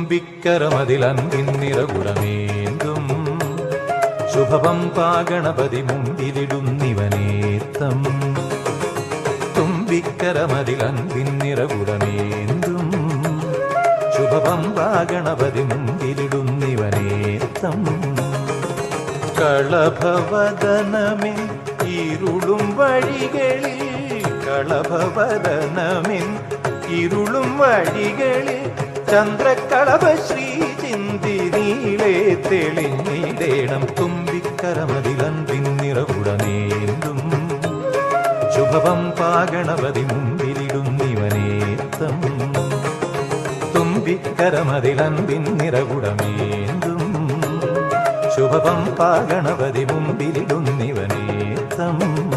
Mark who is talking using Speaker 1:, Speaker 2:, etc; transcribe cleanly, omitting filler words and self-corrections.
Speaker 1: തുമ്പിക്കരമതിലൻപിൻ നിറകുടമേന്തും ശുഭപമ്പാ ഗണപതി മുമ്പിലിടുന്നിവനേത്തം. തുമ്പിക്കരമതിലൻപിൻ നിറകുടമേന്തും ശുഭപമ്പാ ഗണപതി മുമ്പിലിടുന്നിവനേത്തം. കളഭവദനമിൻ ഇരുളും വഴികളിൽ, കളഭവദനമിൻ ഇരുളും വഴികളിൽ ചന്ദ്രകളഭ ശ്രീ ചിന്തി നീളെ തെളിഞ്ഞിടേണം. തുമ്പിക്കരമതിലൻപിൻ നിറകുടമേന്തും ശുഭപമ്പാ ഗണപതി മുമ്പിലിടുന്നിവനേത്തം. തുമ്പിക്കരമതിലൻപിൻ നിറകുടമേന്തും ശുഭപമ്പാ ഗണപതി മുമ്പിലിടുന്നിവനേത്തം.